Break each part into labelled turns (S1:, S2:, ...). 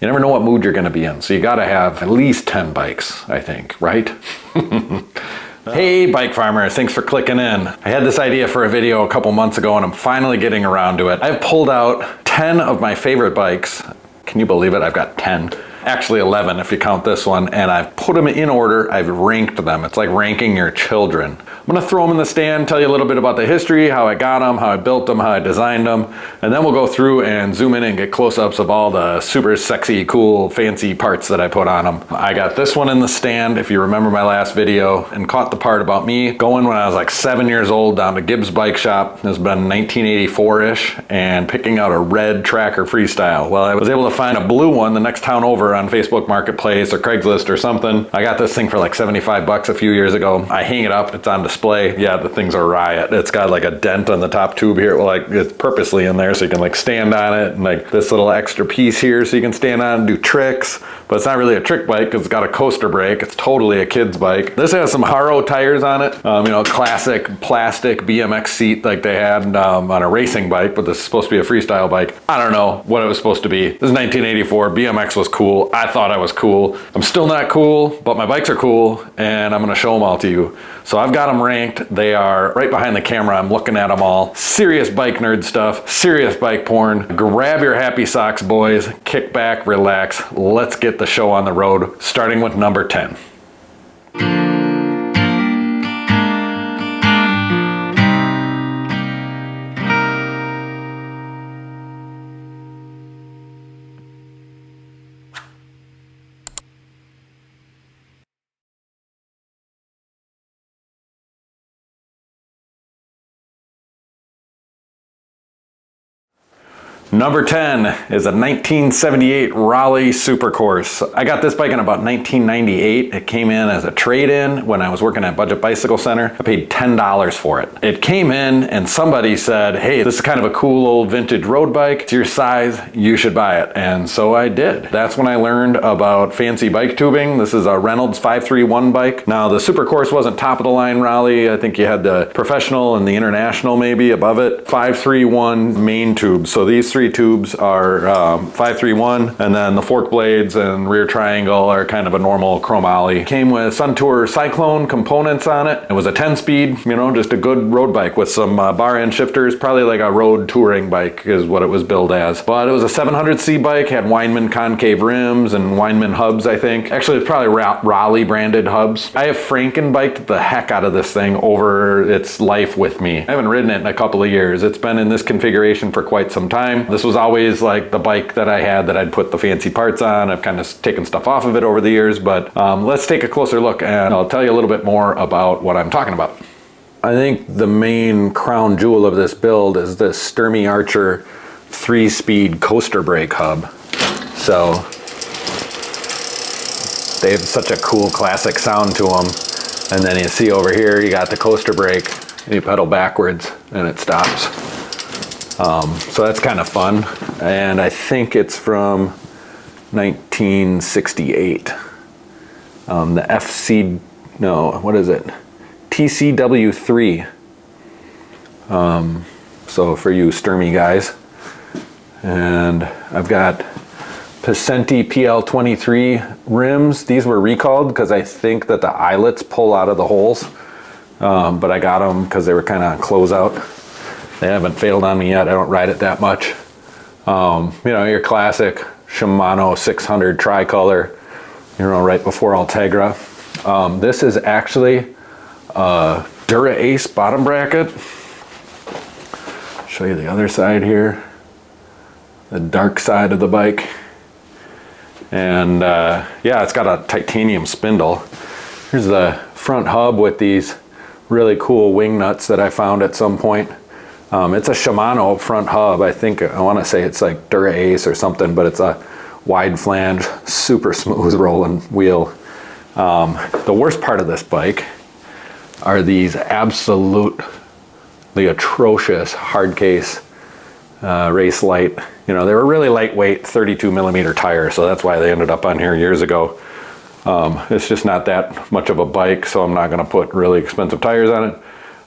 S1: You never know what mood you're gonna be in, so you gotta have at least 10 bikes, I think, right? Hey, Bike Farmer, thanks for clicking in. I had this idea for a video a couple months ago and I'm finally getting around to it. I've pulled out 10 of my favorite bikes. Can you believe it? I've got 10. Actually 11 if you count this one, and I've put them in order. I've ranked them. It's like ranking your children. I'm gonna throw them in the stand, tell you a little bit about the history, how I got them, how I built them, how I designed them, and then we'll go through and zoom in and get close-ups of all the super sexy, cool, fancy parts that I put on them. I got this one in the stand, if you remember my last video, and caught the part about me going when I was like 7 years old down to Gibbs Bike Shop. This has been 1984-ish, and picking out a red Tracker Freestyle. Well, I was able to find a blue one the next town over on Facebook Marketplace or Craigslist or something. I got this thing for like 75 bucks a few years ago. I hang it up, it's on display. Yeah, the thing's a riot. It's got like a dent on the top tube here. Well, like it's purposely in there so you can like stand on it, and like this little extra piece here so you can stand on and do tricks. But it's not really a trick bike because it's got a coaster brake. It's totally a kid's bike. This has some Haro tires on it. You know, classic plastic BMX seat like they had on a racing bike, but this is supposed to be a freestyle bike. I don't know what it was supposed to be. This is 1984. BMX was cool. I thought I was cool. I'm still not cool, but my bikes are cool, and I'm gonna show them all to you. So I've got them ranked. They are right behind the camera. I'm looking at them all. Serious bike nerd stuff, serious bike porn. Grab your happy socks, boys. Kick back, relax. Let's get the show on the road, starting with number 10. Number 10 is a 1978 Raleigh Supercourse. I got this bike in about 1998. It came in as a trade-in when I was working at Budget Bicycle Center. I paid $10 for it. It came in and somebody said, hey, this is kind of a cool old vintage road bike. It's your size, you should buy it. And so I did. That's when I learned about fancy bike tubing. This is a Reynolds 531 bike. Now the Supercourse wasn't top of the line Raleigh. I think you had the Professional and the International maybe above it. 531 main tubes. So these three tubes are 531, and then the fork blades and rear triangle are kind of a normal chromoly. Came with Suntour Cyclone components on it. It was a 10-speed, you know, just a good road bike with some bar end shifters, probably like a road touring bike is what it was billed as. But it was a 700C bike, had Weinmann concave rims and Weinmann hubs, I think. Actually, it's probably Raleigh branded hubs. I have Franken-biked the heck out of this thing over its life with me. I haven't ridden it in a couple of years. It's been in this configuration for quite some time. This was always like the bike that I had that I'd put the fancy parts on. I've kind of taken stuff off of it over the years, but let's take a closer look and I'll tell you a little bit more about what I'm talking about. I think the main crown jewel of this build is this Sturmey Archer 3-speed coaster brake hub. So they have such a cool classic sound to them. And then you see over here, you got the coaster brake, you pedal backwards and it stops. So that's kind of fun, and I think it's from 1968. The FC, no, what is it? TCW3. So for you Sturmey guys. And I've got Pacenti PL23 rims. These were recalled because I think that the eyelets pull out of the holes, but I got them because they were kind of on closeout. They haven't failed on me yet. I don't ride it that much. You know, your classic Shimano 600 tricolor, you know, right before Ultegra. This is actually a Dura Ace bottom bracket. Show you the other side here. The dark side of the bike. And yeah, it's got a titanium spindle. Here's the front hub with these really cool wing nuts that I found at some point. It's a Shimano front hub. I think, I want to say it's like Dura Ace or something, but it's a wide flange, super smooth rolling wheel. The worst part of this bike are these absolutely atrocious hard case race light. You know, they were really lightweight 32 millimeter tires, so that's why they ended up on here years ago. It's just not that much of a bike, so I'm not going to put really expensive tires on it.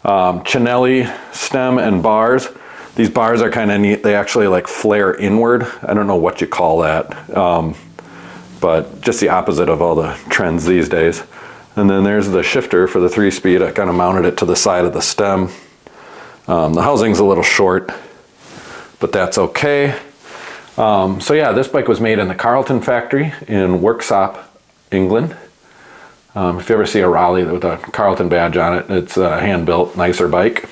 S1: Chinelli stem and bars. These bars are kind of neat. They actually like flare inward. I don't know what you call that, but just the opposite of all the trends these days. And then there's the shifter for the 3-speed. I kind of mounted it to the side of the stem. The housing's a little short, but that's okay. So yeah, this bike was made in the Carlton factory in Worksop, England. If you ever see a Raleigh with a Carlton badge on it, it's a hand-built, nicer bike.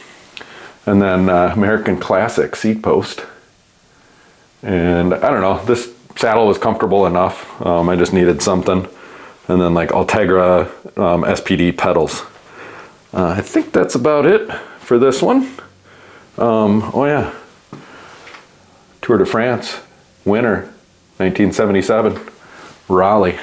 S1: And then American Classic seat post. And I don't know, this saddle was comfortable enough. I just needed something. And then like Ultegra SPD pedals. I think that's about it for this one. Oh yeah, Tour de France, winter, 1977, Raleigh.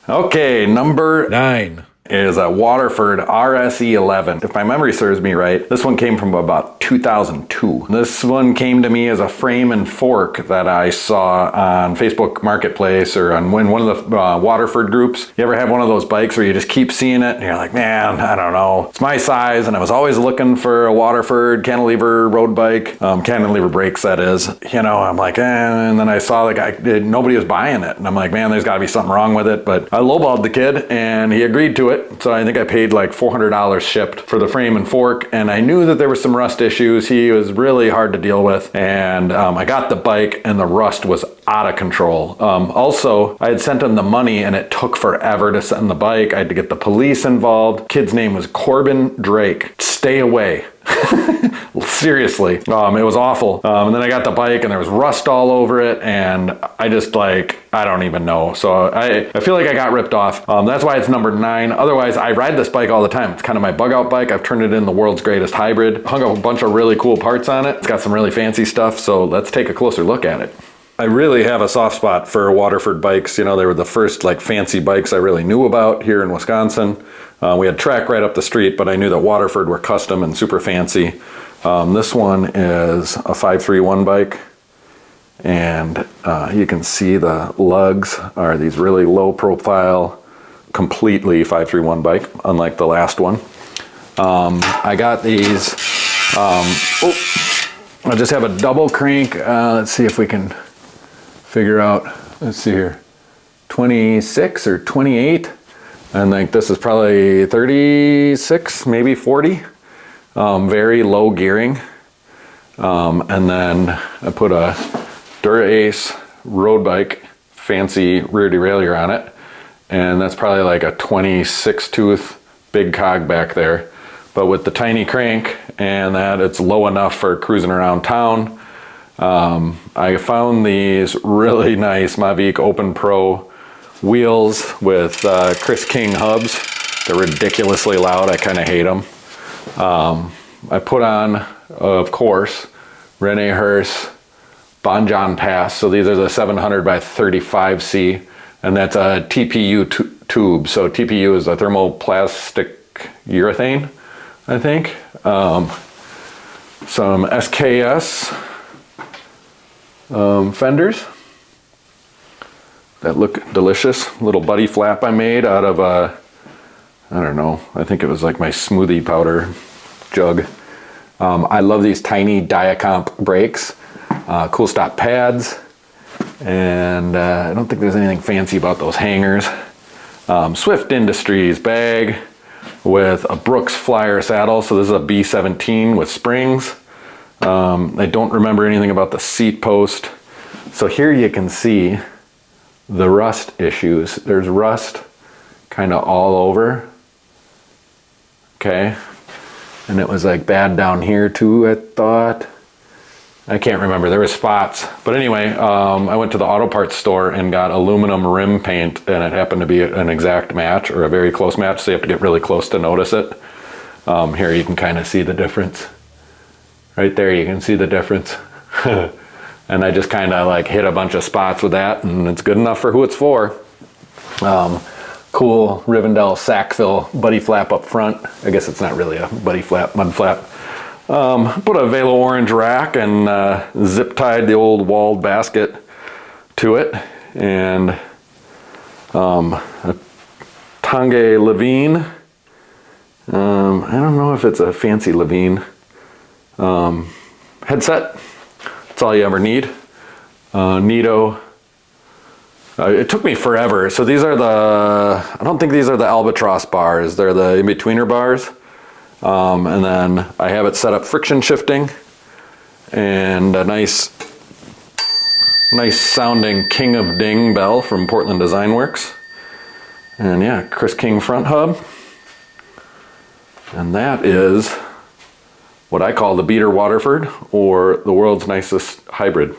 S1: Okay, number 9 is a Waterford RSE 11. If my memory serves me right, this one came from about 2002. This one came to me as a frame and fork that I saw on Facebook Marketplace or on one of the Waterford groups. You ever have one of those bikes where you just keep seeing it and you're like, man, I don't know. It's my size, and I was always looking for a Waterford cantilever road bike, cantilever brakes that is. You know, I'm like, and then I saw nobody was buying it. And I'm like, man, there's gotta be something wrong with it. But I lowballed the kid and he agreed to it. So I think I paid like $400 shipped for the frame and fork, and I knew that there were some rust issues. He was really hard to deal with, and I got the bike and the rust was out of control. Also, I had sent him the money and it took forever to send the bike. I had to get the police involved. Kid's name was Corbin Drake. Stay away. Seriously, it was awful. And then I got the bike and there was rust all over it, and I just like, I don't even know. So I feel like I got ripped off. That's why it's number 9. Otherwise, I ride this bike all the time. It's kind of my bug out bike. I've turned it in the world's greatest hybrid. Hung a bunch of really cool parts on it. It's got some really fancy stuff. So let's take a closer look at it. I really have a soft spot for Waterford bikes. You know, they were the first like fancy bikes I really knew about here in Wisconsin. We had Trek right up the street, but I knew that Waterford were custom and super fancy. This one is a 531 bike, and you can see the lugs are these really low profile, completely 531 bike, unlike the last one. I got these, I just have a double crank. Let's see if we can figure out, let's see here, 26 or 28. And like this is probably 36, maybe 40. Very low gearing. And then I put a Dura-Ace road bike, fancy rear derailleur on it. And that's probably like a 26 tooth big cog back there. But with the tiny crank and that, it's low enough for cruising around town. I found these really nice Mavic Open Pro wheels with Chris King hubs. They're ridiculously loud. I kind of hate them. I put on, of course, Rene Hurst Bon John Pass. So these are the 700 by 35C, and that's a TPU tube. So TPU is a thermoplastic urethane, I think. Some SKS fenders that look delicious. Little buddy flap I made out of I don't know, I think it was like my smoothie powder jug. I love these tiny Diacomp brakes, cool stop pads, and I don't think there's anything fancy about those hangers. Swift Industries bag with a Brooks Flyer saddle. So this is a B17 with springs. I don't remember anything about the seat post. So here you can see the rust issues. There's rust kind of all over. Okay. And it was like bad down here too, I thought. I can't remember, there were spots. But anyway, I went to the auto parts store and got aluminum rim paint, and it happened to be an exact match, or a very close match, so you have to get really close to notice it. Here you can kind of see the difference. Right there you can see the difference. And I just kind of like hit a bunch of spots with that, and it's good enough for who it's for. Cool Rivendell sack fill buddy flap up front. I guess it's not really a buddy flap, mud flap. Put a Velo orange rack and zip tied the old walled basket to it. And A Tange Levine. I don't know if it's a fancy Levine. Headset. That's all you ever need. Neato. It took me forever. So these are I don't think these are the Albatross bars. They're the in-betweener bars. And then I have it set up friction shifting and a nice sounding King of Ding bell from Portland Design Works. And yeah, Chris King front hub. And that is what I call the beater Waterford, or the world's nicest hybrid.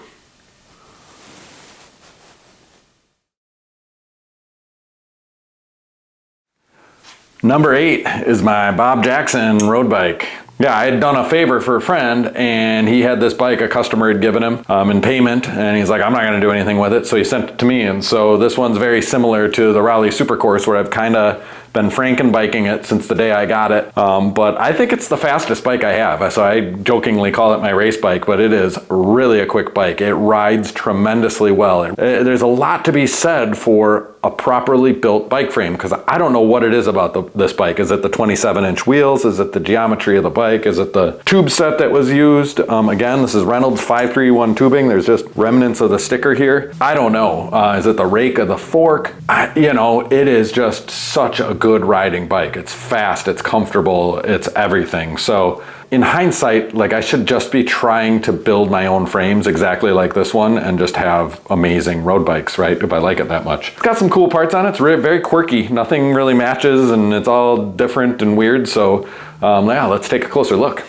S1: Number 8 is my Bob Jackson road bike. Yeah, I had done a favor for a friend, and he had this bike a customer had given him in payment, and he's like, I'm not gonna do anything with it, so he sent it to me. And so this one's very similar to the Raleigh Supercourse, where I've kind of been Franken-biking it since the day I got it. But I think it's the fastest bike I have. So I jokingly call it my race bike, but it is really a quick bike. It rides tremendously well. There's a lot to be said for a properly built bike frame, because I don't know what it is about this bike. Is it the 27-inch wheels? Is it the geometry of the bike? Is it the tube set that was used? Again, this is Reynolds 531 tubing. There's just remnants of the sticker here. I don't know. Is it the rake of the fork? You know, it is just such a good riding bike. It's fast, it's comfortable, it's everything. So in hindsight, like, I should just be trying to build my own frames exactly like this one and just have amazing road bikes, right? If I like it that much. It's got some cool parts on it. It's very quirky. Nothing really matches, and it's all different and weird. So yeah, let's take a closer look.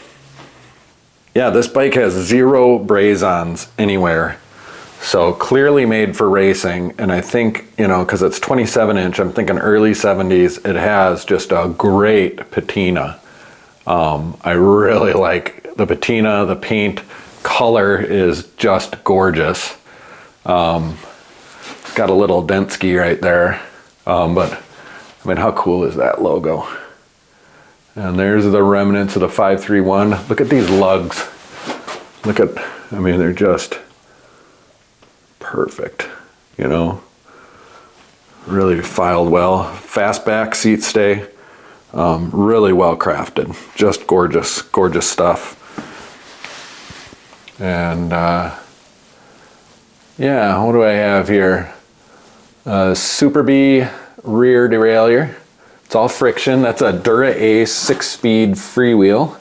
S1: Yeah, this bike has 0 braze-ons anywhere. So clearly made for racing. And I think, you know, because it's 27-inch, I'm thinking early 70s, it has just a great patina. I really like the patina. The paint color is just gorgeous. It's got a little Densky right there. But I mean, how cool is that logo? And there's the remnants of the 531. Look at these lugs. Look at, I mean, they're just perfect, you know, really filed well. Fastback seat stay. Really well crafted, just gorgeous, gorgeous stuff. And yeah, what do I have here? Super B rear derailleur. It's all friction. That's a Dura Ace 6-speed freewheel.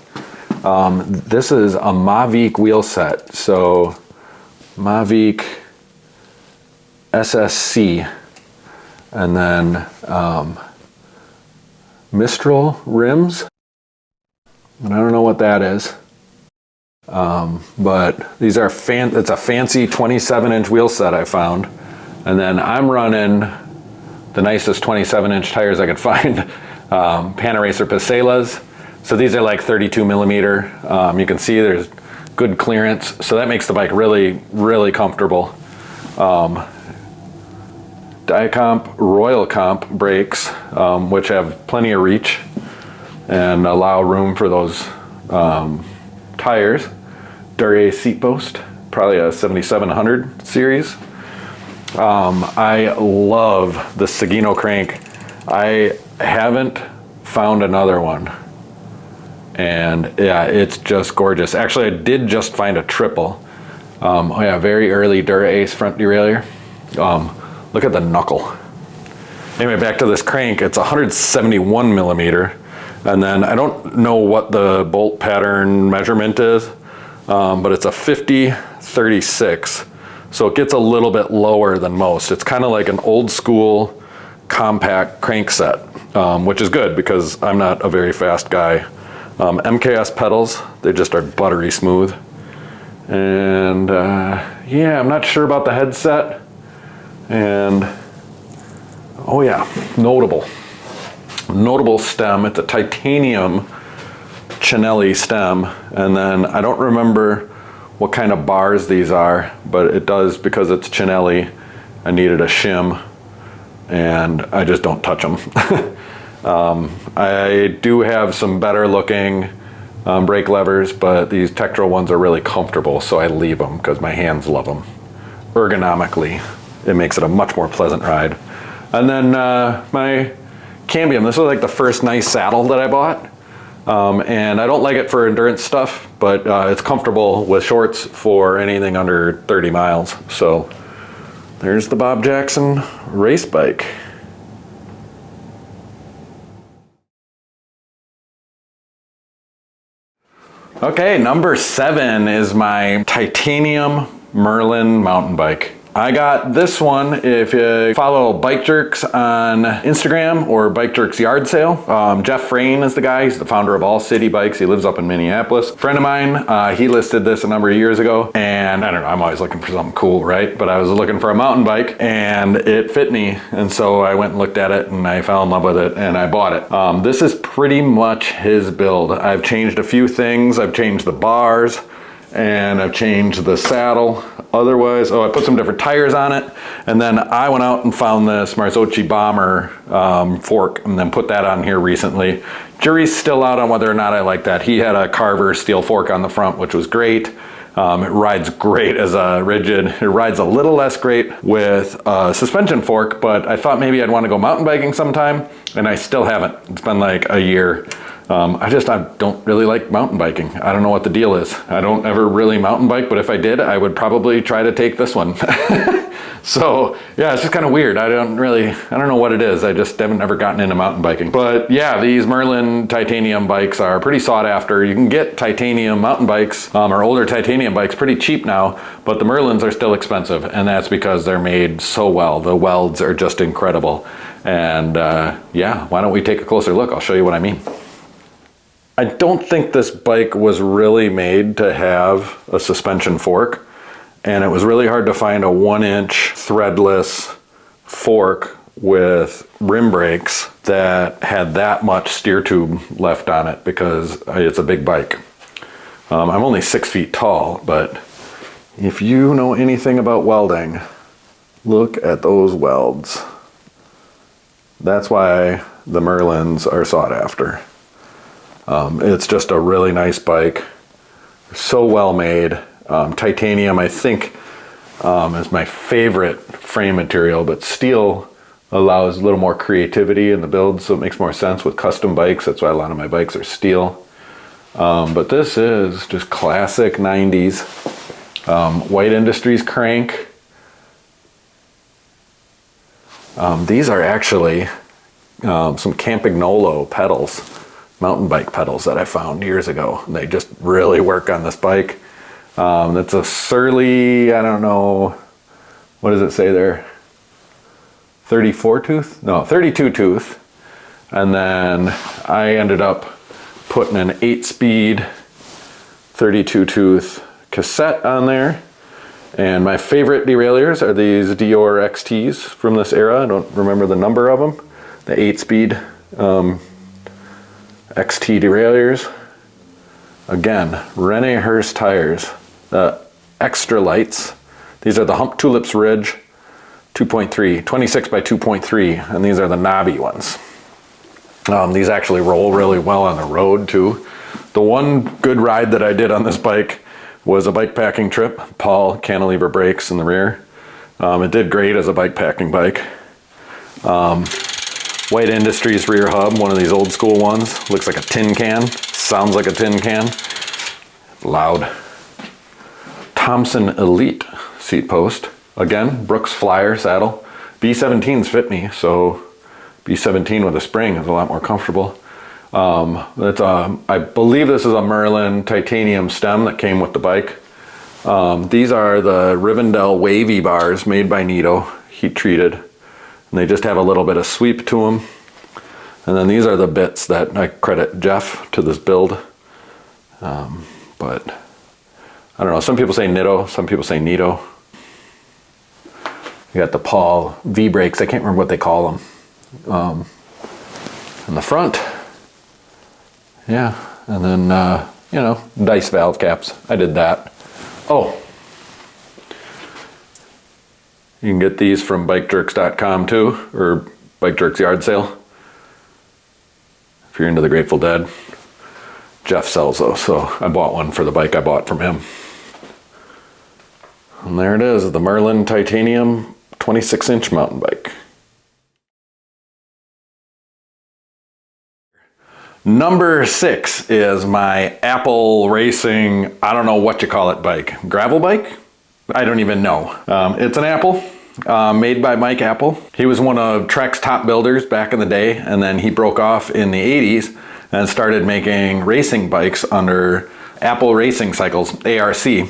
S1: This is a Mavic wheel set. So Mavic SSC, and then Mistral rims, and I don't know what that is, but these are it's a fancy 27-inch wheel set I found, and then I'm running the nicest 27-inch tires I could find, Panaracer Pacelas. So these are like 32 millimeter. You can see there's good clearance, so that makes the bike really, really comfortable. Diacomp Royal Comp brakes, which have plenty of reach and allow room for those tires. Dura seat post, probably a 7700 series. I love the Sagino crank. I haven't found another one, and yeah, it's just gorgeous. Actually, I did just find a triple. Oh yeah, very early Dura Ace front derailleur. Look at the knuckle. Anyway, back to this crank. It's 171 millimeter. And then I don't know what the bolt pattern measurement is, but it's a 50-36. So it gets a little bit lower than most. It's kind of like an old school compact crank set, which is good because I'm not a very fast guy. MKS pedals, they just are buttery smooth. And yeah, I'm not sure about the headset. And oh yeah, notable stem. It's a titanium Cinelli stem, and then I don't remember what kind of bars these are, but it does, because it's Cinelli, I needed a shim, and I just don't touch them. I do have some better looking brake levers, but these Tektro ones are really comfortable, so I leave them because my hands love them. Ergonomically, it makes it a much more pleasant ride. And then my Cambium, this was like the first nice saddle that I bought. And I don't like it for endurance stuff, but it's comfortable with shorts for anything under 30 miles. So there's the Bob Jackson race bike. Okay, number 7 is my titanium Merlin mountain bike. I got this one if you follow Bike Jerks on Instagram or Bike Jerks Yard Sale. Jeff Frayne is the guy. He's the founder of All City Bikes. He lives up in Minneapolis. A friend of mine, he listed this a number of years ago, and I don't know, I'm always looking for something cool, right? But I was looking for a mountain bike and it fit me. And so I went and looked at it and I fell in love with it and I bought it. This is pretty much his build. I've changed a few things. I've changed the bars and I've changed the saddle. Otherwise, I put some different tires on it, and then I went out and found this Marzocchi Bomber fork and then put that on here recently. Jury's still out on whether or not I like that. He had a Carver steel fork on the front, which was great. It rides great as a rigid. It rides a little less great with a suspension fork, but I thought maybe I'd want to go mountain biking sometime, and I still haven't. It's been like a year. I don't really like mountain biking. I don't know what the deal is. I don't ever really mountain bike, but if I did, I would probably try to take this one. So yeah, it's just kind of weird. I don't know what it is. I just haven't ever gotten into mountain biking. But yeah, these Merlin titanium bikes are pretty sought after. You can get titanium mountain bikes or older titanium bikes pretty cheap now, but the Merlins are still expensive, and that's because they're made so well. The welds are just incredible. And yeah, why don't we take a closer look? I'll show you what I mean. I don't think this bike was really made to have a suspension fork, and it was really hard to find a 1-inch threadless fork with rim brakes that had that much steer tube left on it because it's a big bike. I'm only 6 feet tall, but if you know anything about welding, look at those welds. That's why the Merlins are sought after. It's just a really nice bike, so well made. Titanium, I think, is my favorite frame material, but steel allows a little more creativity in the build, so it makes more sense with custom bikes. That's why a lot of my bikes are steel. But this is just classic 90s White Industries crank. These are actually some Campagnolo pedals. Mountain bike pedals that I found years ago. They just really work on this bike. It's a Surly, I don't know, what does it say there? 34 tooth? No, 32 tooth. And then I ended up putting an 8-speed 32 tooth cassette on there. And my favorite derailleurs are these Dior XTs from this era. I don't remember the number of them. The 8-speed XT derailleurs. Again, Rene Hurst tires. The extra lights. These are the Hump Tulips Ridge 2.3, 26 by 2.3, and these are the knobby ones. These actually roll really well on the road too. The one good ride that I did on this bike was a bikepacking trip. Paul cantilever brakes in the rear. It did great as a bikepacking bike. White Industries rear hub, one of these old school ones. Looks like a tin can, sounds like a tin can. Loud. Thompson Elite seat post. Again, Brooks Flyer saddle. B17s fit me, so B17 with a spring is a lot more comfortable. I believe this is a Merlin titanium stem that came with the bike. These are the Rivendell wavy bars made by Nito, heat treated. And they just have a little bit of sweep to them. And then these are the bits that I credit Jeff to this build. But I don't know, some people say Nito, some people say Nito. You got the Paul V-brakes, I can't remember what they call them. In the front, yeah, and then, you know, dice valve caps, I did that. Oh, you can get these from bikejerks.com too, or Bike Jerks Yard Sale. If you're into the Grateful Dead, Jeff sells those, so I bought one for the bike I bought from him. And there it is, the Merlin Titanium 26-inch mountain bike. Number 6 is my Apple Racing, I don't know what you call it, bike. Gravel bike? I don't even know. It's an Apple, made by Mike Apple. He was one of Trek's top builders back in the day, and then he broke off in the 80s and started making racing bikes under Apple Racing Cycles, ARC.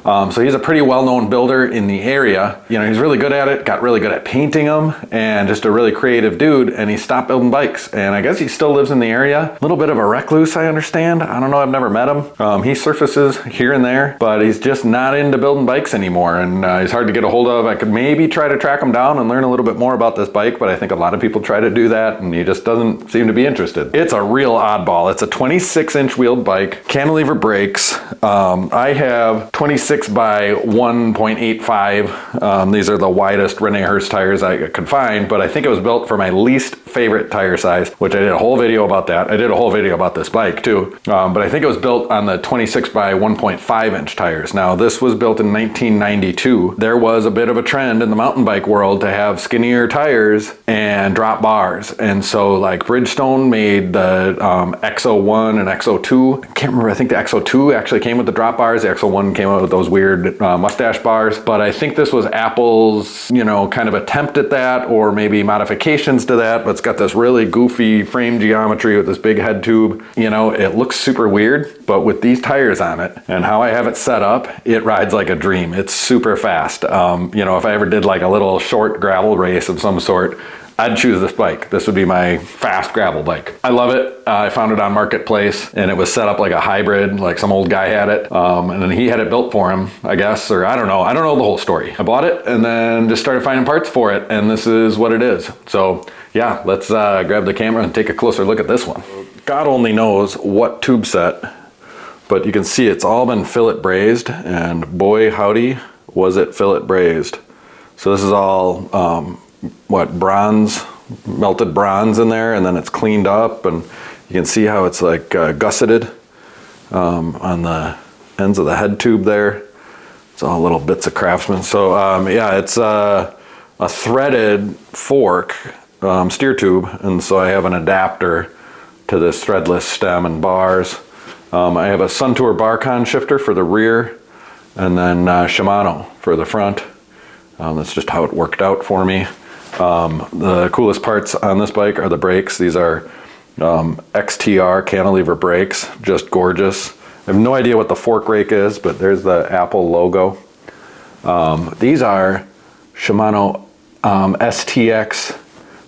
S1: So he's a pretty well-known builder in the area. You know, he's really good at it, got really good at painting them, and just a really creative dude, and he stopped building bikes. And I guess he still lives in the area. A little bit of a recluse, I understand. I don't know, I've never met him. He surfaces here and there, but he's just not into building bikes anymore, and he's hard to get a hold of. I could maybe try to track him down and learn a little bit more about this bike, but I think a lot of people try to do that, and he just doesn't seem to be interested. It's a real oddball. It's a 26-inch wheeled bike, cantilever brakes. I have 26 by 1.85. These are the widest Rene Hurst tires I could find, but I think it was built for my least favorite tire size, which I did a whole video about that. I did a whole video about this bike too, but I think it was built on the 26 by 1.5 inch tires. Now this was built in 1992. There was a bit of a trend in the mountain bike world to have skinnier tires and drop bars, and so like Bridgestone made the XO1 and XO2. I can't remember, I think the XO2 actually came with the drop bars. The XO1 came out with those weird mustache bars, but I think this was Apple's, you know, kind of attempt at that, or maybe modifications to that, but it's got this really goofy frame geometry with this big head tube. You know, it looks super weird, but with these tires on it and how I have it set up, it rides like a dream. It's super fast. You know, if I ever did like a little short gravel race of some sort, I'd choose this bike. This would be my fast gravel bike. I love it. I found it on Marketplace, and it was set up like a hybrid, like some old guy had it. And then he had it built for him, I guess, or I don't know. I don't know the whole story. I bought it and then just started finding parts for it, and this is what it is. So yeah, let's grab the camera and take a closer look at this one. God only knows what tube set, but you can see it's all been fillet brazed, and boy howdy was it fillet brazed. So this is all bronze, melted bronze in there, and then it's cleaned up, and you can see how it's like gusseted on the ends of the head tube there. It's all little bits of craftsman. So yeah, it's a threaded fork steer tube, and so I have an adapter to this threadless stem and bars. I have a Suntour Barcon shifter for the rear, and then Shimano for the front. That's just how it worked out for me. The coolest parts on this bike are the brakes. These are XTR cantilever brakes, just gorgeous. I have no idea what the fork rake is, but there's the Apple logo. These are Shimano STX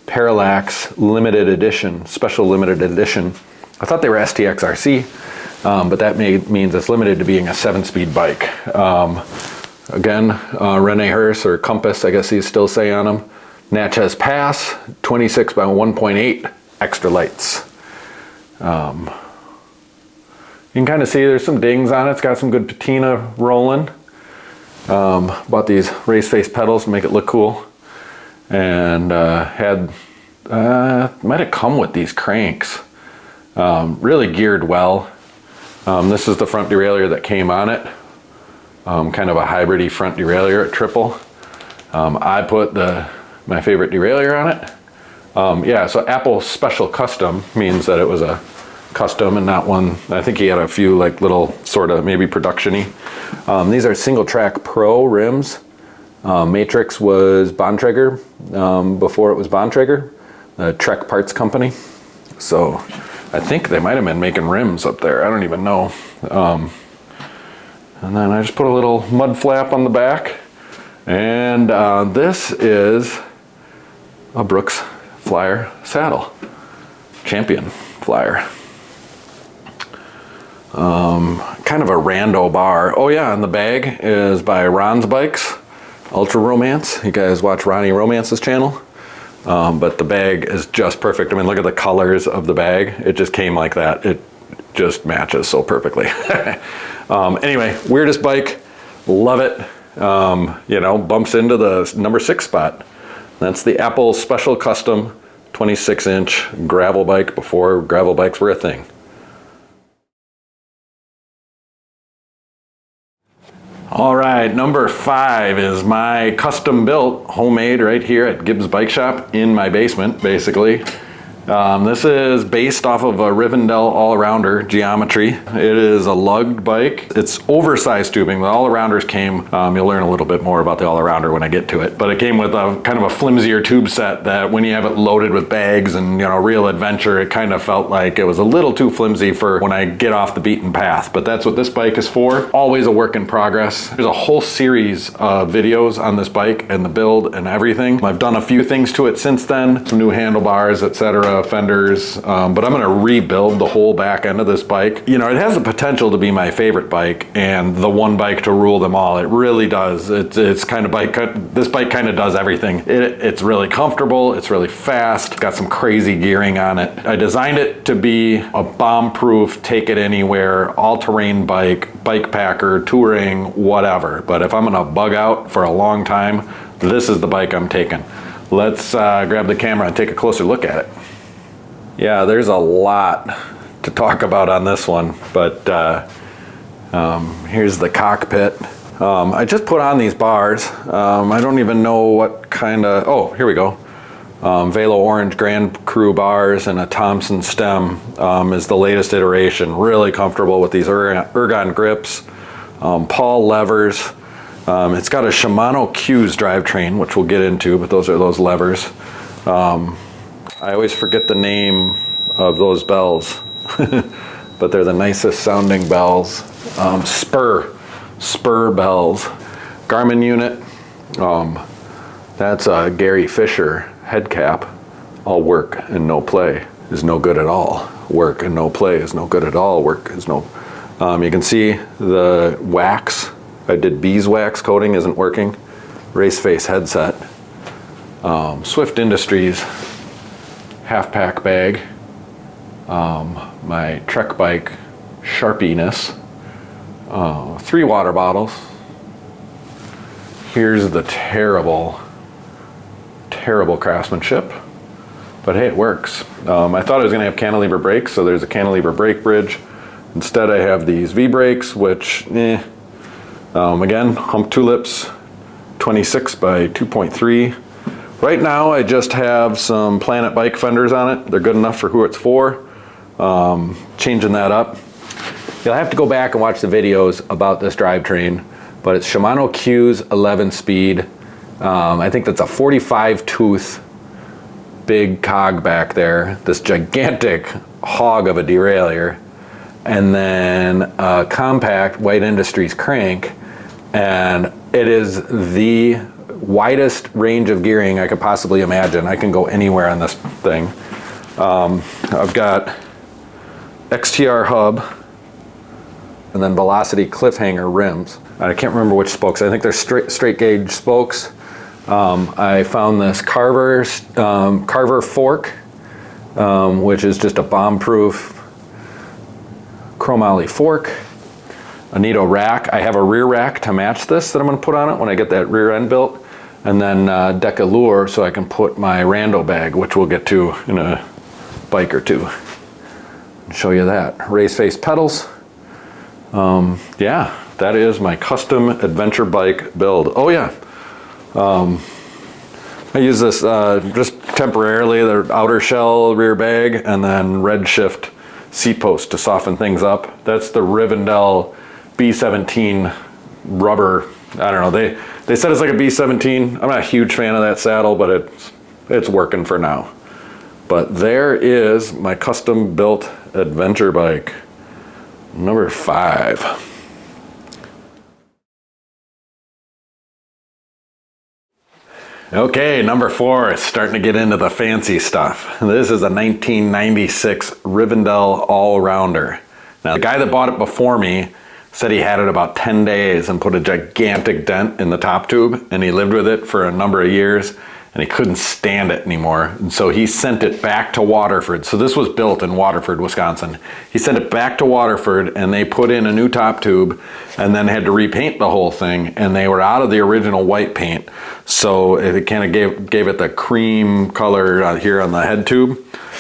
S1: Parallax limited edition, special limited edition. I thought they were STX RC, but that means it's limited to being a 7-speed bike. Again, Rene Hurst, or Compass, I guess he's still say on them. Natchez Pass, 26 by 1.8, extra lights. You can kind of see there's some dings on it. It's got some good patina rolling. Bought these race face pedals to make it look cool. And might have come with these cranks. Really geared well. This is the front derailleur that came on it. Kind of a hybrid-y front derailleur at triple. I put my favorite derailleur on it. Yeah, so Apple Special Custom means that it was a custom and not one. I think he had a few like little sort of maybe production-y. These are Single Track Pro rims. Matrix was Bontrager before it was Bontrager, the Trek parts company. So I think they might have been making rims up there. I don't even know. And then I just put a little mud flap on the back. And this is a Brooks Flyer saddle, Champion Flyer. Kind of a rando bar. Oh yeah, and the bag is by Ron's Bikes, Ultra Romance. You guys watch Ronnie Romance's channel. But the bag is just perfect. I mean, look at the colors of the bag. It just came like that. It just matches so perfectly. Anyway, weirdest bike, love it. You know, bumps into the number 6 spot. That's the Apple Special Custom 26-inch gravel bike before gravel bikes were a thing. All right, number 5 is my custom built, homemade right here at Gibbs Bike Shop in my basement, basically. This is based off of a Rivendell all-arounder geometry. It is a lugged bike. It's oversized tubing. The all-arounders came, you'll learn a little bit more about the all-arounder when I get to it, but it came with a kind of a flimsier tube set that when you have it loaded with bags and, you know, real adventure, it kind of felt like it was a little too flimsy for when I get off the beaten path. But that's what this bike is for. Always a work in progress. There's a whole series of videos on this bike and the build and everything. I've done a few things to it since then, some new handlebars, etc., fenders, but I'm gonna rebuild the whole back end of this bike. You know, it has the potential to be my favorite bike and the one bike to rule them all. It really does. It's kind of bike, this bike kind of does everything. It's really comfortable, it's really fast, it's got some crazy gearing on it. I designed it to be a bomb-proof, take it anywhere, all-terrain bike, bike packer, touring, whatever. But if I'm gonna bug out for a long time, this is the bike I'm taking. Let's grab the camera and take a closer look at it. Yeah, there's a lot to talk about on this one, but here's the cockpit. I just put on these bars. I don't even know what kind of, oh, here we go. Velo Orange Grand Crew bars and a Thompson stem is the latest iteration. Really comfortable with these ergon grips, Paul levers. It's got a Shimano Q's drivetrain, which we'll get into, but those are those levers. I always forget the name of those bells, but they're the nicest sounding bells. Spur bells. Garmin unit. That's a Gary Fisher head cap. All work and no play is no good at all. Work and no play is no good at all. Work is no. You can see the wax. I did beeswax coating, isn't working. Race face headset. Swift Industries half pack bag. My Trek bike Sharpiness. 3 water bottles. Here's the terrible craftsmanship, but hey, it works. I thought I was gonna have cantilever brakes, so there's a cantilever brake bridge. Instead I have these V-brakes, which, again, hump tulips, 26 by 2.3. Right now I just have some Planet bike fenders on it. They're good enough for who it's for. Changing that up. You'll have to go back and watch the videos about this drivetrain, but it's Shimano Q's 11 speed. I think that's a 45 tooth big cog back there, this gigantic hog of a derailleur, and then a compact White Industries crank, and it is the widest range of gearing I could possibly imagine. I can go anywhere on this thing. I've got XTR hub and then Velocity cliffhanger rims. I can't remember which spokes. I think they're straight gauge spokes. I found this Carver fork, which is just a bomb-proof chromoly fork. Anito rack. I have a rear rack to match this that I'm going to put on it when I get that rear end built. And then Decalure so I can put my Rando bag, which we'll get to in a bike or two. I'll show you that. Race face pedals. Yeah, that is my custom adventure bike build. Oh yeah. I use this just temporarily, the outer shell rear bag, and then red shift seat post to soften things up. That's the Rivendell B17 rubber. I don't know, they said it's like a B17. I'm not a huge fan of that saddle, but it's working for now. But there is my custom built adventure bike, number 5. Okay, number 4, it's starting to get into the fancy stuff. This is a 1996 Rivendell all-rounder. Now, the guy that bought it before me said he had it about 10 days and put a gigantic dent in the top tube, and he lived with it for a number of years, and he couldn't stand it anymore. And so he sent it back to Waterford. So this was built in Waterford, Wisconsin. He sent it back to Waterford, and they put in a new top tube and then had to repaint the whole thing, and they were out of the original white paint. So it kind of gave it the cream color here on the head tube,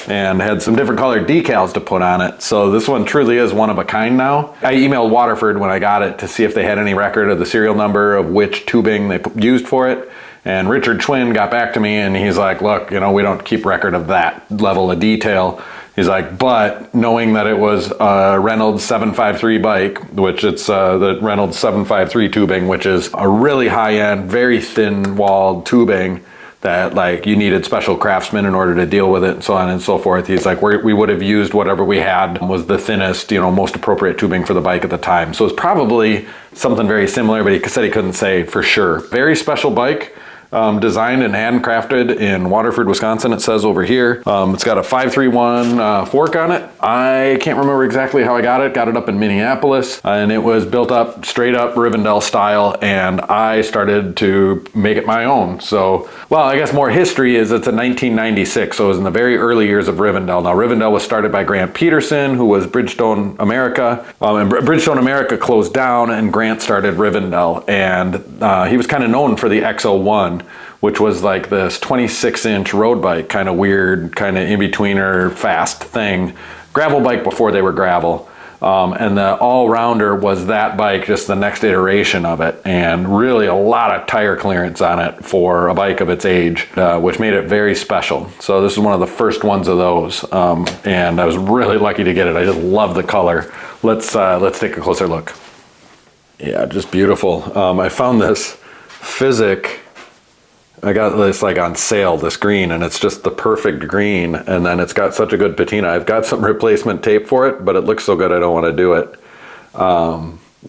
S1: and had some different colored decals to put on it. So this one truly is one of a kind now. I emailed Waterford when I got it to see if they had any record of the serial number of which tubing they used for it, And Richard Schwinn got back to me and he's like, look, you know, we don't keep record of that level of detail. He's like, but knowing that it was a Reynolds 753 bike, which it's the Reynolds 753 tubing, which is a really high-end, very thin-walled tubing that like you needed special craftsmen in order to deal with it and so on and so forth. He's like, we would have used whatever we had was the thinnest, you know, most appropriate tubing for the bike at the time. So it's probably something very similar, but he said he couldn't say for sure. Very special bike. Designed and handcrafted in Waterford, Wisconsin, it says over here. It's got a 531 fork on it. I can't remember exactly how I got it. Got it up in Minneapolis, and it was built up straight up Rivendell style, and I started to make it my own. So, well, I guess more history is it's a 1996, so it was in the very early years of Rivendell. Now, Rivendell was started by Grant Peterson, who was Bridgestone America, and Bridgestone America closed down, and Grant started Rivendell, and he was kind of known for the XO1, which was like this 26-inch road bike, kind of weird, kind of in-betweener, fast thing. Gravel bike before they were gravel. And the all-rounder was that bike, just the next iteration of it, and really a lot of tire clearance on it for a bike of its age, which made it very special. So this is one of the first ones of those, and I was really lucky to get it. I just love the color. Let's take a closer look. Yeah, just beautiful. I found this Physic. I got this like on sale, this green, and it's just the perfect green, and then it's got such a good patina. I've got some replacement tape for it, but it looks so good I don't want to do it.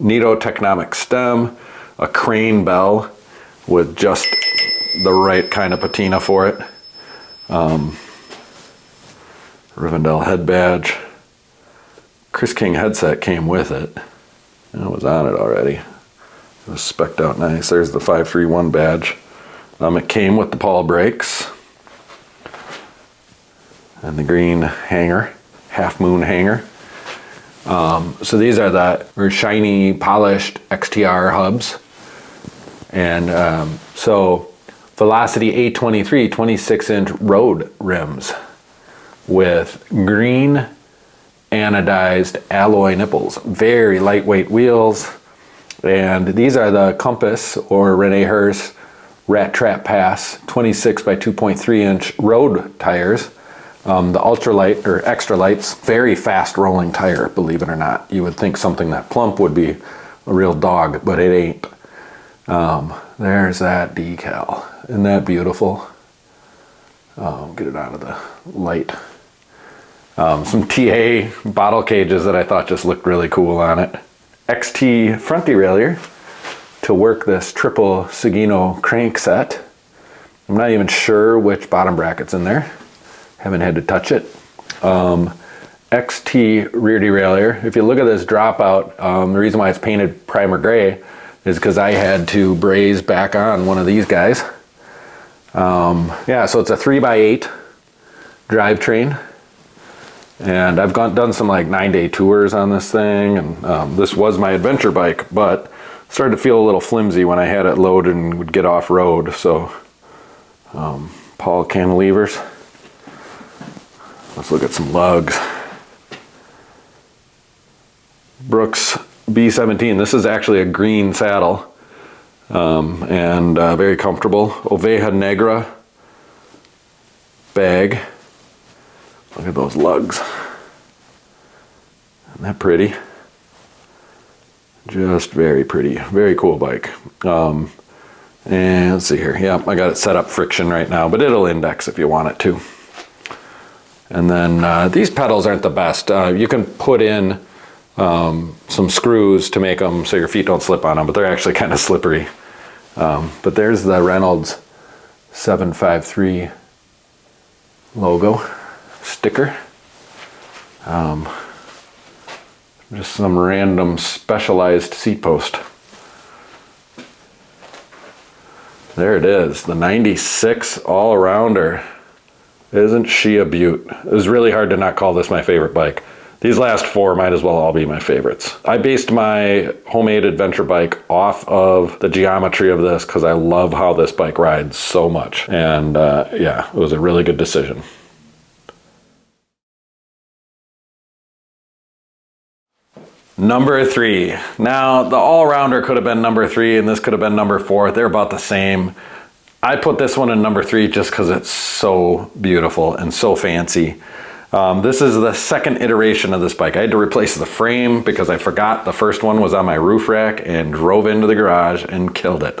S1: Nito Technomic stem, a crane bell with just the right kind of patina for it. Rivendell head badge. Chris King headset came with it. It was on it already. It was spec'd out nice. There's the 531 badge. It came with the Paul brakes and the green hanger, half moon hanger. So these are the shiny polished XTR hubs. And so Velocity A23 26-inch road rims with green anodized alloy nipples, very lightweight wheels. And these are the Compass or Rene Hurst Rat Trap Pass 26 by 2.3 inch road tires. The ultralight or extra lights, very fast rolling tire, believe it or not. You would think something that plump would be a real dog, but it ain't. There's that decal. Isn't that beautiful? Get it out of the light. Some TA bottle cages that I thought just looked really cool on it. XT front derailleur to work this triple Sagino crank set. I'm not even sure which bottom bracket's in there. Haven't had to touch it. XT rear derailleur. If you look at this dropout, the reason why it's painted primer gray is because I had to braze back on one of these guys. Yeah, so it's a 3x8 drivetrain. And I've done some like 9-day tours on this thing, and this was my adventure bike, but started to feel a little flimsy when I had it loaded and would get off road. So Paul cantilevers. Let's look at some lugs. Brooks B17. This is actually a green saddle, and very comfortable. Oveja Negra bag. Look at those lugs. Isn't that pretty? Just very pretty. Very cool bike. And let's see here. Yeah, I got it set up friction right now, but it'll index if you want it to. And then these pedals aren't the best. You can put in some screws to make them so your feet don't slip on them, but they're actually kind of slippery. But there's the Reynolds 753 logo sticker. Just some random specialized seat post. There it is, the 96 all-arounder. Isn't she a beaut? It was really hard to not call this my favorite bike. These last four might as well all be my favorites. I based my homemade adventure bike off of the geometry of this because I love how this bike rides so much. And yeah, it was a really good decision. Number 3. Now, the all-rounder could have been number 3 and this could have been number 4. They're about the same. I put this one in number 3 just because it's so beautiful and so fancy. This is the second iteration of this bike. I had to replace the frame because I forgot the first one was on my roof rack and drove into the garage and killed it.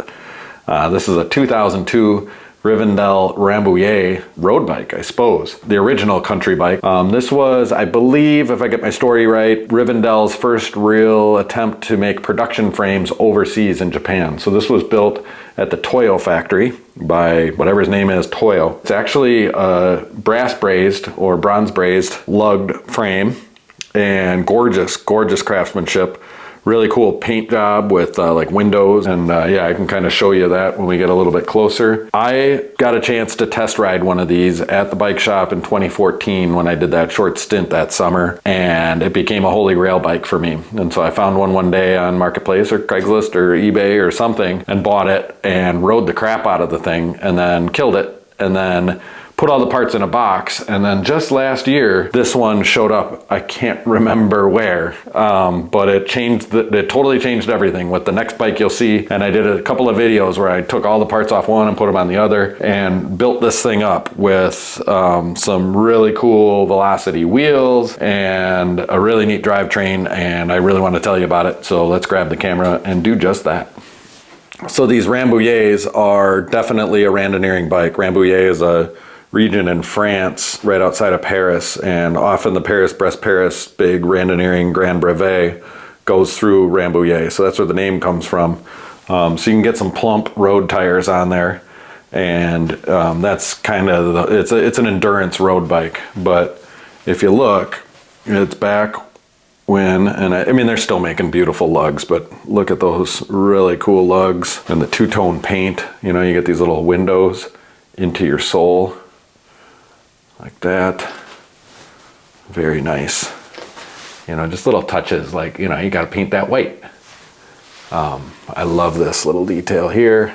S1: This is a 2002 Rivendell Rambouillet road bike, I suppose. The original country bike. This was, I believe, if I get my story right, Rivendell's first real attempt to make production frames overseas in Japan. So this was built at the Toyo factory by whatever his name is, Toyo. It's actually a brass brazed or bronze brazed lugged frame and gorgeous, gorgeous craftsmanship. Really cool paint job with like windows, and yeah, I can kind of show you that when we get a little bit closer. I got a chance to test ride one of these at the bike shop in 2014 when I did that short stint that summer, and it became a holy grail bike for me. And so I found one day on Marketplace or Craigslist or eBay or something and bought it and rode the crap out of the thing and then killed it and then put all the parts in a box. And then just last year, this one showed up. I can't remember where, but it totally changed everything with the next bike you'll see. And I did a couple of videos where I took all the parts off one and put them on the other and built this thing up with some really cool Velocity wheels and a really neat drivetrain. And I really want to tell you about it. So let's grab the camera and do just that. So these Rambouillets are definitely a randonneering bike. Rambouillet is a region in France right outside of Paris, and often the Paris-Brest-Paris big randonneering Grand Brevet goes through Rambouillet, so that's where the name comes from. So you can get some plump road tires on there, and that's kind of it's an endurance road bike. But if you look, it's back when, and I mean they're still making beautiful lugs, but look at those really cool lugs and the two-tone paint. You know, you get these little windows into your sole like that. Very nice. You know, just little touches like, you know, you got to paint that white. I love this little detail here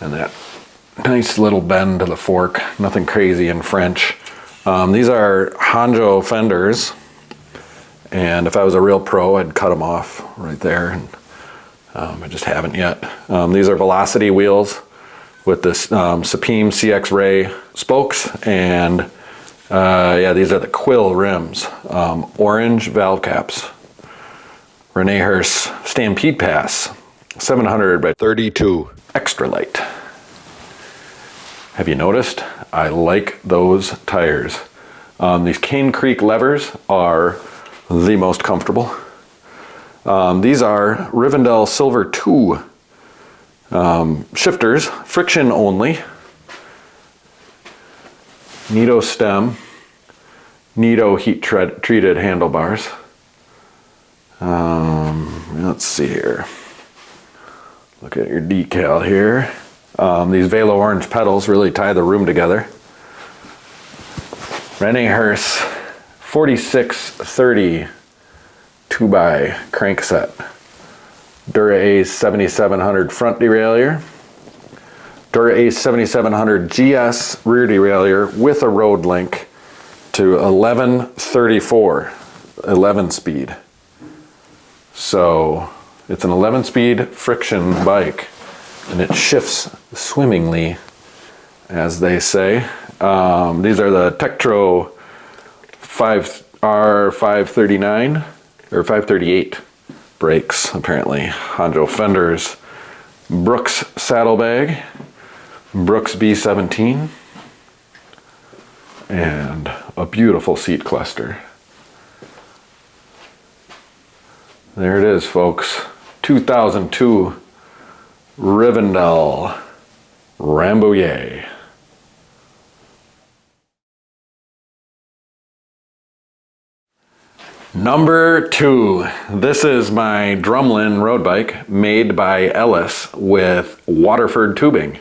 S1: and that nice little bend to the fork. Nothing crazy in French. These are Hanjo fenders, and if I was a real pro, I'd cut them off right there. And I just haven't yet. These are Velocity wheels with this Supreme CX Ray spokes, and yeah, these are the Quill rims. Orange valve caps. Rene Hurst Stampede Pass, 700 by 32, extra light. Have you noticed? I like those tires. These Cane Creek levers are the most comfortable. These are Rivendell Silver 2 shifters, friction only. Nito stem, Nito heat treated handlebars. Let's see here. Look at your decal here. These Velo orange pedals really tie the room together. Rene Hurst 4630 2x crankset. Dura-Ace 7700 front derailleur. Dura-Ace 7700 GS rear derailleur with a road link to 1134, 11 speed. So it's an 11 speed friction bike and it shifts swimmingly, as they say. These are the Tektro R539 or 538 brakes, apparently. Hanjo fenders, Brooks saddlebag, Brooks B17, and a beautiful seat cluster. There it is, folks. 2002 Rivendell Rambouillet. Number 2, this is my Drumlin road bike made by Ellis with Waterford tubing.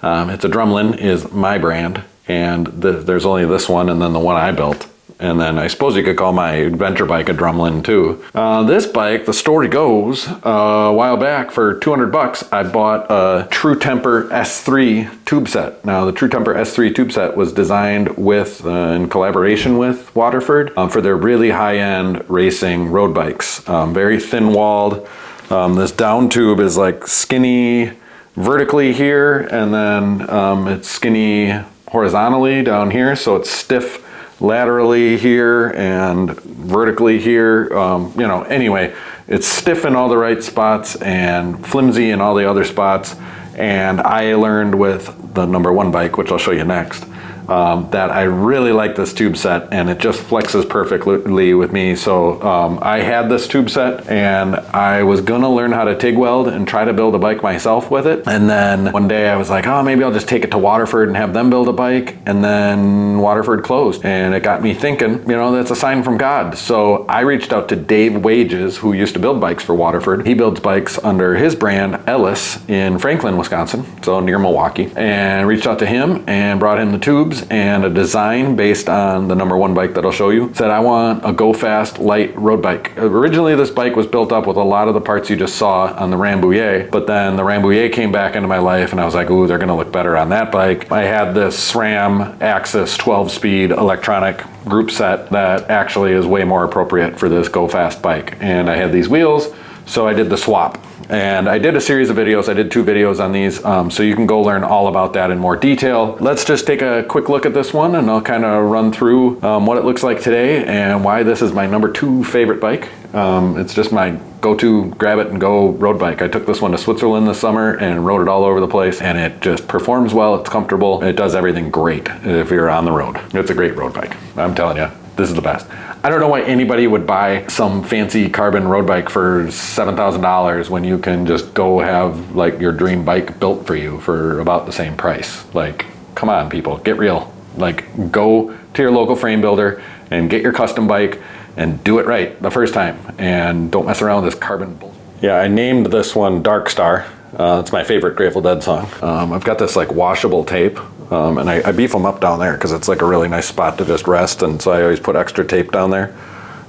S1: It's a Drumlin, is my brand, and there's only this one and then the one I built. And then I suppose you could call my adventure bike a Drumlin too. This bike, the story goes, a while back for 200 bucks, I bought a True Temper S3 tube set. Now the True Temper S3 tube set was designed with, in collaboration with Waterford, for their really high-end racing road bikes. Very thin-walled. This down tube is like skinny, vertically here, and then it's skinny horizontally down here, so it's stiff laterally here and vertically here. You know, anyway, it's stiff in all the right spots and flimsy in all the other spots. And I learned with the #1 bike, which I'll show you next, that I really like this tube set, and it just flexes perfectly with me. So I had this tube set, and I was gonna learn how to TIG weld and try to build a bike myself with it. And then one day I was like, oh, maybe I'll just take it to Waterford and have them build a bike. And then Waterford closed, and it got me thinking, you know, that's a sign from God. So I reached out to Dave Wages, who used to build bikes for Waterford. He builds bikes under his brand, Ellis, in Franklin, Wisconsin, so near Milwaukee, and reached out to him and brought him the tubes and a design based on the #1 bike that I'll show you. Said, I want a go fast light road bike. Originally this bike was built up with a lot of the parts you just saw on the Rambouillet, but then the Rambouillet came back into my life and I was like, ooh, they're gonna look better on that bike. I had this SRAM Axis 12-speed electronic group set that actually is way more appropriate for this go fast bike. And I had these wheels, so I did the swap. And I did a series of videos. I did 2 videos on these, so you can go learn all about that in more detail. Let's just take a quick look at this one, and I'll kind of run through what it looks like today and why this is my #2 favorite bike. It's just my go-to grab it and go road bike. I took this one to Switzerland this summer and rode it all over the place, and it just performs well, it's comfortable, it does everything great if you're on the road. It's a great road bike, I'm telling you. This is the best. I don't know why anybody would buy some fancy carbon road bike for $7,000 when you can just go have like your dream bike built for you for about the same price. Like, come on people, get real. Like, go to your local frame builder and get your custom bike and do it right the first time, and don't mess around with this carbon bull. Yeah, I named this one Dark Star. It's my favorite Grateful Dead song. I've got this like washable tape, and I beef them up down there because it's like a really nice spot to just rest, and so I always put extra tape down there.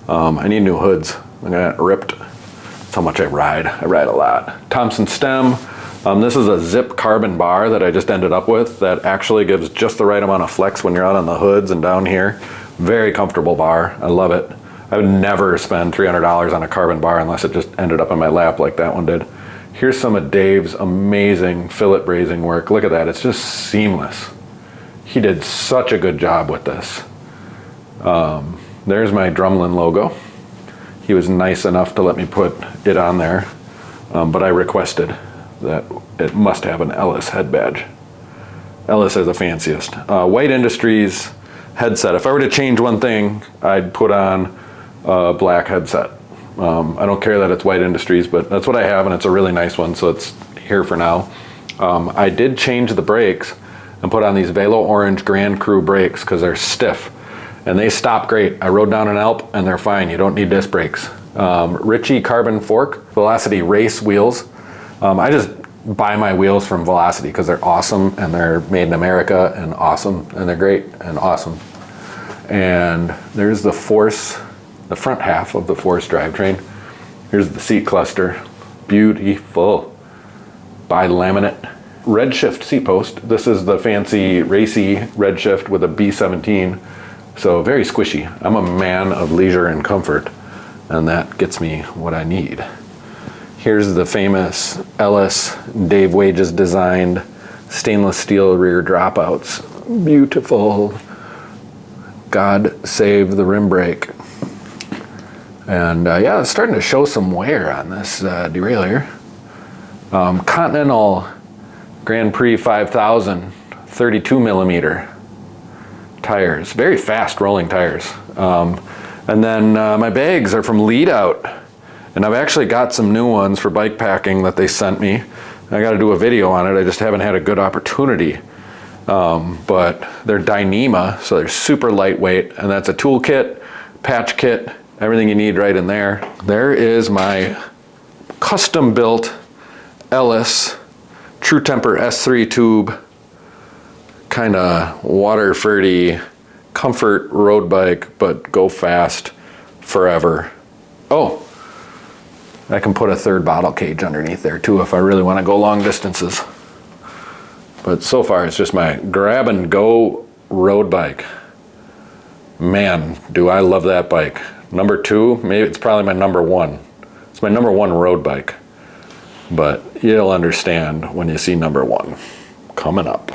S1: I need new hoods. I got ripped. That's how much I ride. I ride a lot. Thompson stem. This is a zip carbon bar that I just ended up with that actually gives just the right amount of flex when you're out on the hoods and down here. Very comfortable bar. I love it. I would never spend $300 on a carbon bar unless it just ended up in my lap like that one did. Here's some of Dave's amazing fillet brazing work. Look at that, it's just seamless. He did such a good job with this. There's my Drumlin logo. He was nice enough to let me put it on there, but I requested that it must have an Ellis head badge. Ellis is the fanciest. White Industries headset. If I were to change one thing, I'd put on a black headset. I don't care that it's White Industries, but that's what I have, and it's a really nice one, so it's here for now. I did change the brakes and put on these Velo Orange Grand Cru brakes because they're stiff, and they stop great. I rode down an Alp, and they're fine. You don't need disc brakes. Ritchie carbon fork, Velocity race wheels. I just buy my wheels from Velocity because they're awesome, and they're made in America, and awesome, and they're great, and awesome. And there's the Force, the front half of the Force drivetrain. Here's the seat cluster, beautiful, bi-laminate. Redshift seat post. This is the fancy racy Redshift with a B17, so very squishy. I'm a man of leisure and comfort, and that gets me what I need. Here's the famous Ellis, Dave Wages designed stainless steel rear dropouts. Beautiful. God save the rim brake. And yeah, it's starting to show some wear on this derailleur. Continental Grand Prix 5000 32 millimeter tires, very fast rolling tires. And then my bags are from Lead Out, and I've actually got some new ones for Bikepacking that they sent me. I got to do a video on it. I just haven't had a good opportunity. But they're Dyneema, so they're super lightweight, and that's a toolkit, patch kit, everything you need right in there. There is my custom built Ellis True Temper S3 tube, kind of Waterfordy comfort road bike, but go fast forever. Oh, I can put a third bottle cage underneath there too if I really want to go long distances. But so far it's just my grab and go road bike. Man, do I love that bike. Number 2, maybe it's probably my number 1. It's my number 1 road bike. but you'll understand when you see number 1 coming up.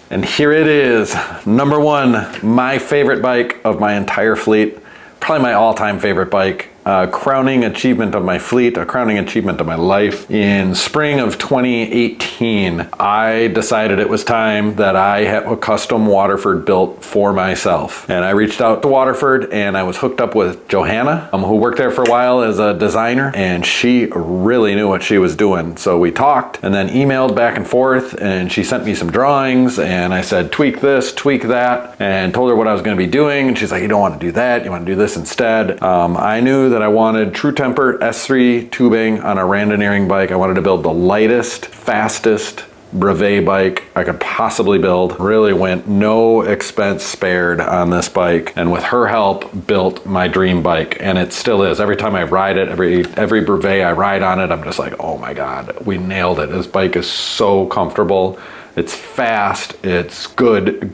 S1: And here it is, number 1, my favorite bike of my entire fleet, probably my all-time favorite bike. Crowning achievement of my fleet, a crowning achievement of my life. In spring of 2018, I decided it was time that I had a custom Waterford built for myself. And I reached out to Waterford and I was hooked up with Johanna, who worked there for a while as a designer, and she really knew what she was doing. So we talked and then emailed back and forth, and she sent me some drawings and I said, tweak this, tweak that, and told her what I was going to be doing. And she's like, you don't want to do that, you want to do this instead. I knew that I wanted true temper S3 tubing on a randoneering bike. I wanted to build the lightest, fastest brevet bike I could possibly build. Really went no expense spared on this bike, and with her help built my dream bike, and it still is. Every time I ride it, every brevet I ride on it, I'm just like, oh my God, we nailed it. This bike is so comfortable. It's fast, it's good.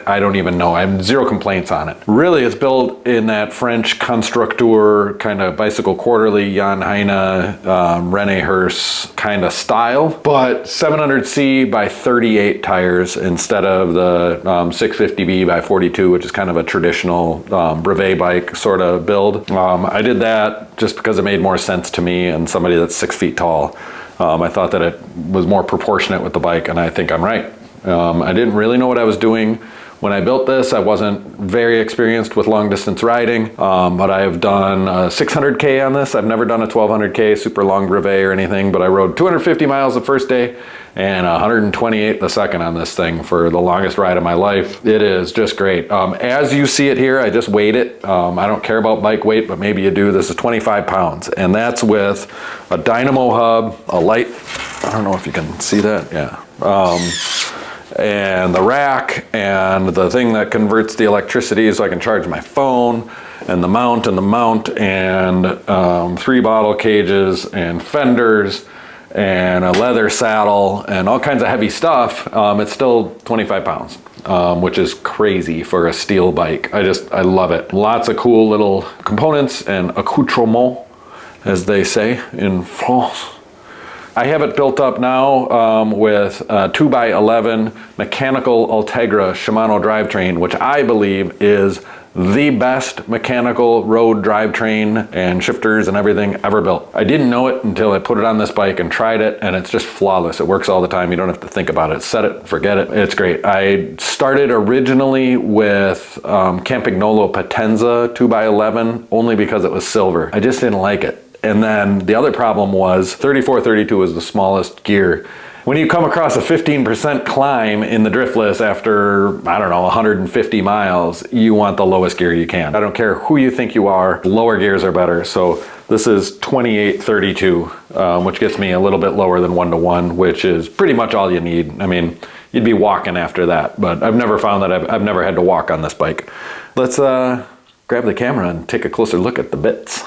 S1: I don't even know, I have zero complaints on it. Really, it's built in that French constructeur kind of bicycle quarterly, Jan Heine, René Hurst kind of style, but 700C by 38 tires instead of the 650B by 42, which is kind of a traditional brevet bike sort of build. I did that just because it made more sense to me and somebody that's 6 feet tall. I thought that it was more proportionate with the bike, and I think I'm right. I didn't really know what I was doing when I built this. I wasn't very experienced with long distance riding, but I have done 600K on this. I've never done a 1200K super long brevet or anything, but I rode 250 miles the first day and 128 the second on this thing for the longest ride of my life. It is just great. As you see it here, I just weighed it. I don't care about bike weight, but maybe you do. This is 25 pounds, and that's with a dynamo hub, a light, I don't know if you can see that, yeah. And the rack, and the thing that converts the electricity so I can charge my phone, and the mount, and 3 bottle cages, and fenders, and a leather saddle, and all kinds of heavy stuff. It's still 25 pounds, which is crazy for a steel bike. I love it. Lots of cool little components and accoutrements, as they say in France. I have it built up now with a 2x11 mechanical Ultegra Shimano drivetrain, which I believe is the best mechanical road drivetrain and shifters and everything ever built. I didn't know it until I put it on this bike and tried it, and it's just flawless. It works all the time. You don't have to think about it. Set it, forget it. It's great. I started originally with Campagnolo Potenza 2x11 only because it was silver. I just didn't like it. And then the other problem was 3432 was the smallest gear. When you come across a 15% climb in the driftless after, I don't know, 150 miles, you want the lowest gear you can. I don't care who you think you are, lower gears are better. So this is 2832, which gets me a little bit lower than 1-to-1, which is pretty much all you need. I mean, you'd be walking after that, but I've never found that I've never had to walk on this bike. Let's grab the camera and take a closer look at the bits.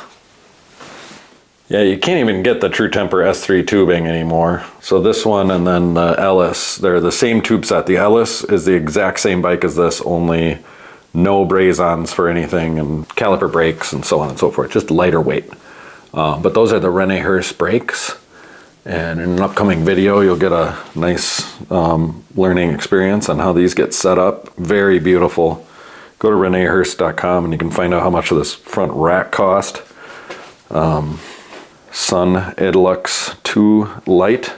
S1: Yeah, you can't even get the True Temper S3 tubing anymore. So this one and then the Ellis, they're the same tube set. The Ellis is the exact same bike as this, only no braze-ons for anything and caliper brakes and so on and so forth, just lighter weight. But those are the René Hurst brakes. And in an upcoming video, you'll get a nice learning experience on how these get set up. Very beautiful. Go to renéhurst.com and you can find out how much this front rack cost. Sun Edlux 2 Lite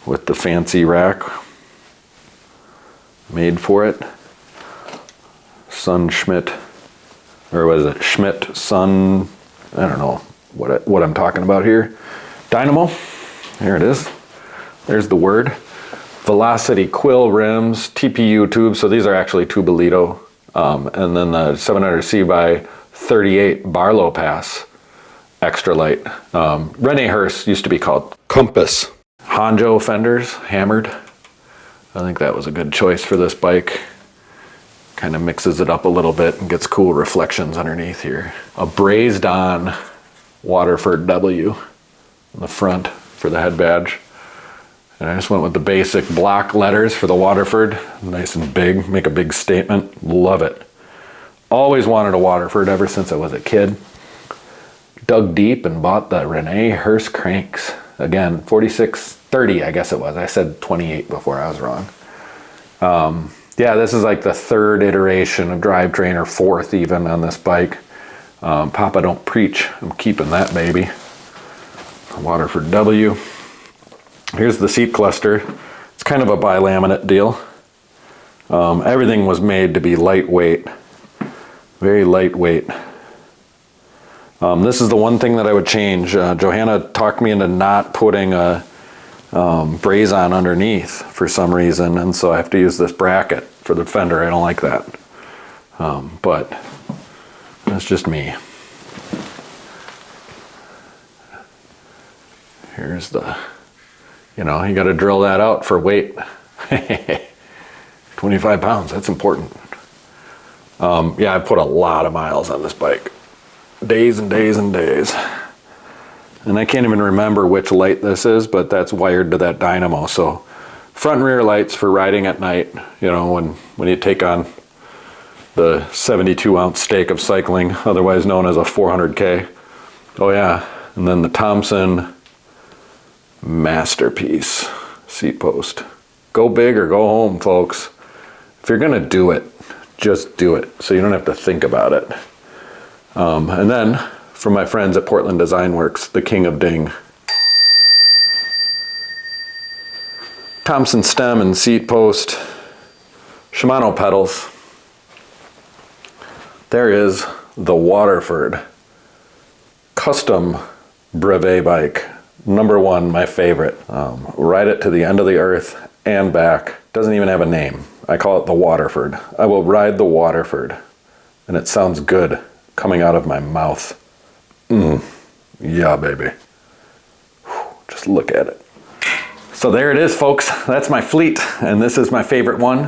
S1: with the fancy rack made for it. Sun Schmidt, or was it Schmidt Sun? I don't know what I'm talking about here. Dynamo, there it is. There's the word. Velocity Quill rims, TPU tubes, so these are actually Tubolito. And then the 700C by 38 Barlow Pass. Extra light. René Hurst used to be called Compass. Honjo fenders, hammered. I think that was a good choice for this bike. Kind of mixes it up a little bit and gets cool reflections underneath here. A brazed on Waterford W in the front for the head badge. And I just went with the basic block letters for the Waterford. Nice and big, make a big statement. Love it. Always wanted a Waterford ever since I was a kid. dug deep and bought the Rene Hurst cranks. Again, 4630, I guess it was. I said 28 before, I was wrong. Yeah, this is like the third iteration of drivetrain, or fourth even, on this bike. Papa don't preach. I'm keeping that baby. Waterford W. Here's the seat cluster. It's kind of a bilaminate deal. Everything was made to be lightweight. Very lightweight. This is the one thing that I would change. Johanna talked me into not putting a braze on underneath for some reason, and so I have to use this bracket for the fender. I don't like that. But that's just me. Here's the, you know, you got to drill that out for weight. 25 pounds, that's important. Yeah, I put a lot of miles on this bike. Days and days and days. And I can't even remember which light this is, but that's wired to that dynamo. So front and rear lights for riding at night, you know, when you take on the 72-ounce stake of cycling, otherwise known as a 400K. Oh yeah, and then the Thompson masterpiece seat post. Go big or go home, folks. If you're gonna do it, just do it, so you don't have to think about it. And then, from my friends at Portland Design Works, the king of ding. Thompson stem and seat post, Shimano pedals. There is the Waterford custom brevet bike. Number one, my favorite. Ride it to the end of the earth and back. Doesn't even have a name. I call it the Waterford. I will ride the Waterford. And it sounds good coming out of my mouth. Yeah, baby. Whew, just look at it. So there it is, folks. That's my fleet, and this is my favorite one.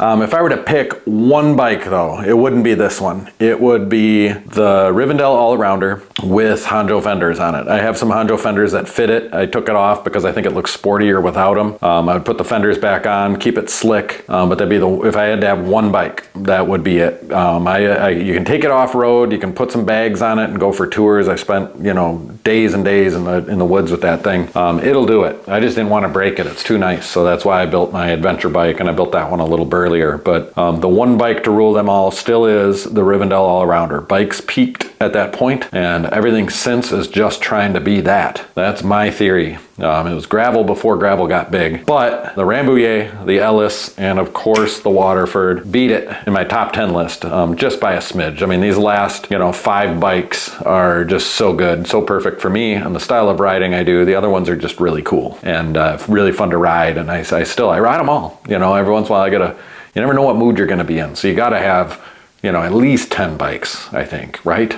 S1: If I were to pick one bike, though, it wouldn't be this one. It would be the Rivendell All-Rounder with Honjo fenders on it. I have some Honjo fenders that fit it. I took it off because I think it looks sportier without them. I would put the fenders back on, keep it slick, but that'd be if I had to have one bike, that would be it. You can take it off-road, you can put some bags on it and go for tours. I spent, you know, days and days in the woods with that thing. It'll do it. I just didn't want to break it. It's too nice, so that's why I built my adventure bike, and I built that one a little earlier. But the one bike to rule them all still is the Rivendell All-Rounder. Bikes peaked at that point, and everything since is just trying to be that. That's my theory. It was gravel before gravel got big, but the Rambouillet, the Ellis, and of course the Waterford beat it in my top 10 list, just by a smidge. I mean, these last, 5 bikes are just so good, so perfect for me and the style of riding I do. The other ones are just really cool and really fun to ride, and I ride them all. Every once in a while you never know what mood you're going to be in, so you got to have, at least 10 bikes, I think, right?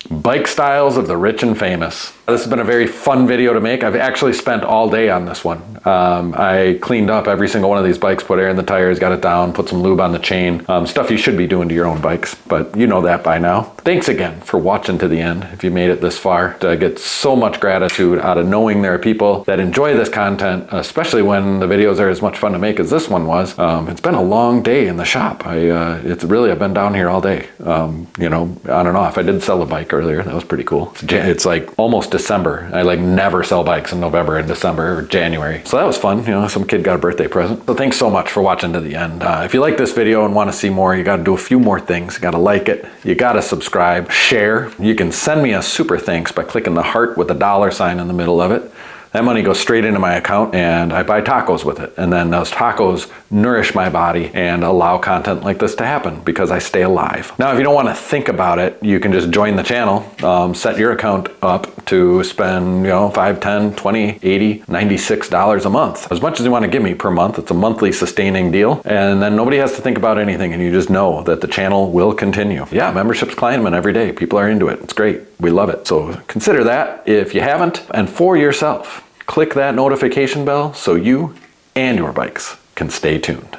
S1: Bike styles of the rich and famous. This has been a very fun video to make. I've actually spent all day on this one. I cleaned up every single one of these bikes, put air in the tires, got it down, put some lube on the chain. Stuff you should be doing to your own bikes, but you know that by now. Thanks again for watching to the end, if you made it this far. I get so much gratitude out of knowing there are people that enjoy this content, especially when the videos are as much fun to make as this one was. It's been a long day in the shop. I've been down here all day, on and off. I did sell a bike earlier. That was pretty cool. It's like almost December. I never sell bikes in November and December or January. So that was fun. Some kid got a birthday present. So thanks so much for watching to the end. If you like this video and want to see more, you got to do a few more things. You got to like it. You got to subscribe, share. You can send me a super thanks by clicking the heart with the $sign in the middle of it. That money goes straight into my account and I buy tacos with it. And then those tacos nourish my body and allow content like this to happen because I stay alive. Now, if you don't want to think about it, you can just join the channel, set your account up to spend, $5, $10, $20, $80, $96 a month. As much as you want to give me per month. It's a monthly sustaining deal. And then nobody has to think about anything and you just know that the channel will continue. Yeah, membership's climbing every day. People are into it. It's great. We love it. So consider that if you haven't. And for yourself, click that notification bell so you and your bikes can stay tuned.